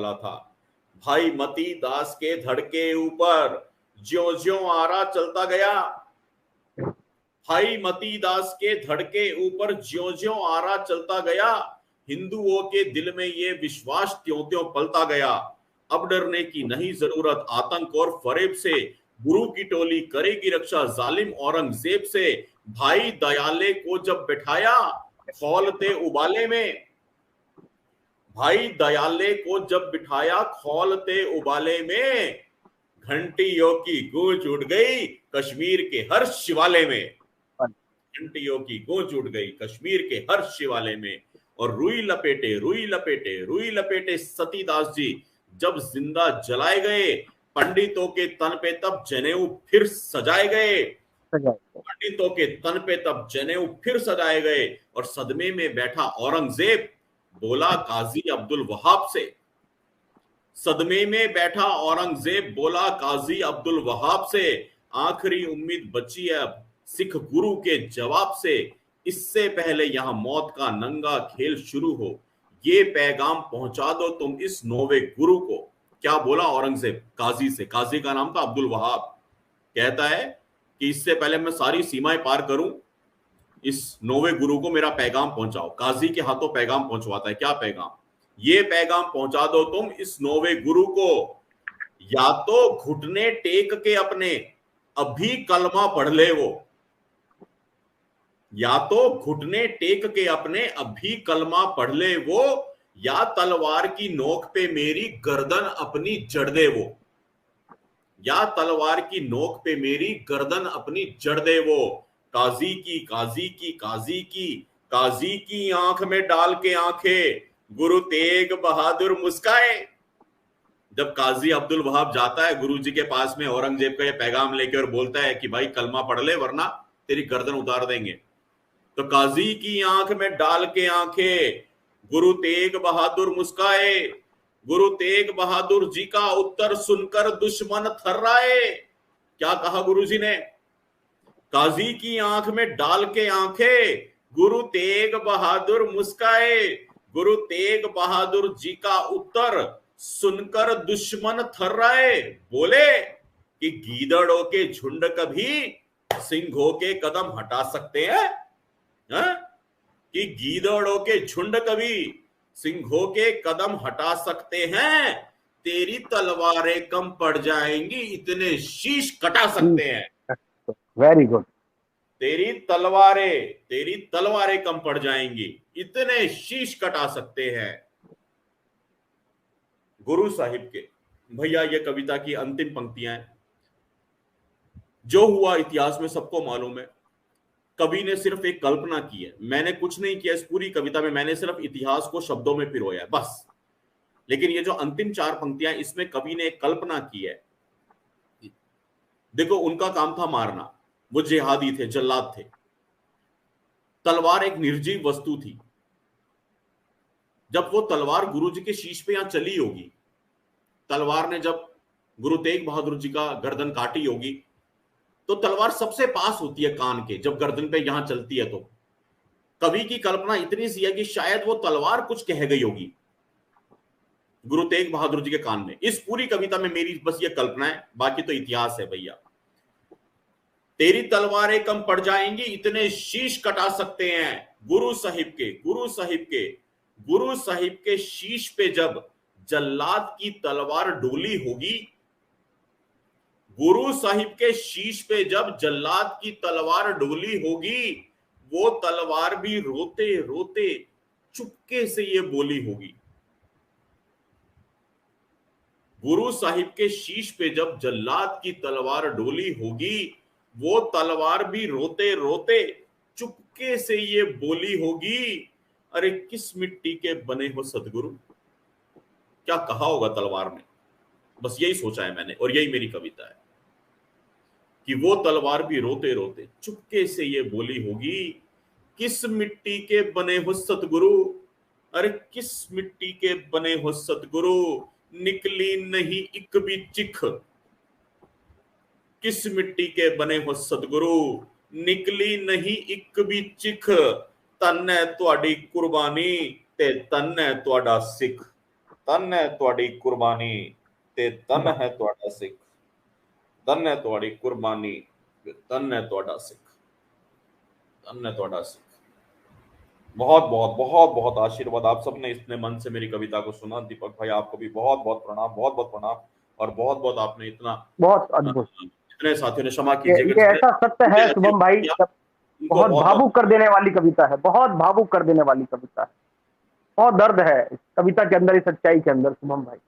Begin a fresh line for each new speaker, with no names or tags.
वाला था। भाई मती दास के धड़ के ऊपर ज्यों ज्यों आरा चलता गया, भाई मती दास के धड़ के ऊपर ज्यों ज्यों आरा चलता गया, हिंदुओं के दिल में ये विश्वास त्यों त्यों पलता गया। अब डरने की नहीं जरूरत आतंक और फरेब से, गुरु की टोली करेगी रक्षा जालिम औरंगजेब से। भाई दयाले को जब बिठाया खौलते उबाले में, भाई दयाले को जब बिठाया खौलते उबाले में, घंटियों की गूंज उठ गई कश्मीर के हर शिवाले में, घंटियों की गूंज उठ गई कश्मीर के हर शिवाले में। और रुई लपेटे रुई लपेटे रुई लपेटे सतीदास जी जब जिंदा जलाए गए, पंडितों के तन पे तब जनेऊ फिर सजाए गए, पंडितों के तन पे तब जनेऊ फिर सजाए गए। और सदमे में बैठा औरंगजेब बोला काजी अब्दुल वहाब से, सदमे में बैठा औरंगजेब बोला काजी अब्दुल वहाब से, आखिरी उम्मीद बची है अब सिख गुरु के जवाब से, इससे पहले यहां मौत का नंगा खेल शुरू हो, ये पैगाम पहुंचा दो तुम इस नौवे गुरु को। क्या बोला औरंगजेब काजी से? काजी का नाम था अब्दुल वहाब। कहता है कि इससे पहले मैं सारी सीमाएं पार करूं, इस नौवे गुरु को मेरा पैगाम पहुंचाओ। काजी के हाथों पैगाम पहुंचवाता है। क्या पैगाम? ये पैगाम पहुंचा दो तुम इस नौवे गुरु को, या तो घुटने टेक के अपने अभी कलमा पढ़ ले वो, या तो घुटने टेक के अपने अभी कलमा पढ़ ले वो, या तलवार की नोक पे मेरी गर्दन अपनी जड़ दे वो, या तलवार की नोक पे मेरी गर्दन अपनी जड़ दे वो। काजी की काजी की काजी की काजी की आंख में डाल के आंखें गुरु तेग बहादुर मुस्काए। जब काजी अब्दुल वहाब जाता है गुरु जी के पास में औरंगजेब का ये पैगाम लेके और बोलता है कि भाई कलमा पढ़ ले वरना तेरी गर्दन उतार देंगे, तो काजी की आंख में डाल के आंखें गुरु तेग बहादुर मुस्काए, गुरु तेग बहादुर जी का उत्तर सुनकर दुश्मन थर्राए। क्या कहा गुरु जी ने? काजी की आंख में डाल के आंखें गुरु तेग बहादुर मुस्काए, गुरु तेग बहादुर जी का उत्तर सुनकर दुश्मन थर्राए। बोले कि गीदड़ों के झुंड कभी सिंहों के कदम हटा सकते हैं? कि गीदड़ों के झुंड कभी सिंहों के कदम हटा सकते हैं? तेरी तलवारें कम पड़ जाएंगी इतने शीश कटा सकते हैं।
Very good.
तेरी तलवारें कम पड़ जाएंगी इतने शीश कटा सकते हैं। गुरु साहिब के भैया ये कविता की अंतिम पंक्तियां हैं। जो हुआ इतिहास में सबको मालूम है, कवि ने सिर्फ एक कल्पना की है, मैंने कुछ नहीं किया इस पूरी कविता में, मैंने सिर्फ इतिहास को शब्दों में पिरोया बस। लेकिन ये जो अंतिम 4 पंक्तियां इसमें कवि ने एक कल्पना की है। देखो उनका काम था मारना, वो जिहादी थे, जल्लाद थे। तलवार एक निर्जीव वस्तु थी। जब वो तलवार गुरु जी के शीश पे यहां चली होगी, तलवार ने जब गुरु तेग बहादुर जी का गर्दन काटी होगी, तो तलवार सबसे पास होती है कान के, जब गर्दन पे यहां चलती है तो कवि की कल्पना इतनी सी है कि शायद वो तलवार कुछ कह गई होगी गुरु तेग बहादुर जी के कान में। इस पूरी कविता में मेरी बस ये कल्पना है, बाकी तो इतिहास है भैया। तेरी तलवारें कम पड़ जाएंगी इतने शीश कटा सकते हैं। गुरु साहिब के शीश पे जब जल्लाद की तलवार डोली होगी, गुरु साहिब के शीश पे जब जल्लाद की तलवार डोली होगी, वो तलवार भी रोते रोते चुपके से ये बोली होगी। गुरु साहिब के शीश पे जब जल्लाद की तलवार डोली होगी, वो तलवार भी रोते रोते चुपके से ये बोली होगी, अरे किस मिट्टी के बने हो सदगुरु। क्या कहा होगा तलवार ने? बस यही सोचा है मैंने और यही मेरी कविता है कि वो तलवार भी रोते रोते चुपके से ये बोली होगी, किस मिट्टी के बने हो सतगुरु, अरे किस मिट्टी के बने हो सतगुरु, निकली नहीं एक भी चिख। किस मिट्टी के बने हो सतगुरु, निकली नहीं एक भी चिख, तन है तुहाडी कुर्बानी ते तन है तुहाडा सिख। धन है तुहाडी कुर्बानी ते धन है तुहाडा सिख, धन है तुहाडी कुर्बानी ते धन है तुहाडा सिख, धन है तुहाडा सिख। बहुत बहुत बहुत बहुत आशीर्वाद। आप सबने इतने मन से मेरी कविता को सुना। दीपक भाई आपको भी बहुत बहुत प्रणाम, बहुत बहुत प्रणाम। और बहुत बहुत आपने इतना
बहुत अद्भुत।
इतने साथियों ने क्षमा
ये
कीजिएगा
ऐसा सत्य है शुभम भाई,
उनको
बहुत
बहुत
भावुक
बहुत
कर देने वाली कविता है, बहुत भावुक कर देने वाली कविता है। बहुत दर्द है इस कविता के अंदर, इस सच्चाई के अंदर शुभम भाई।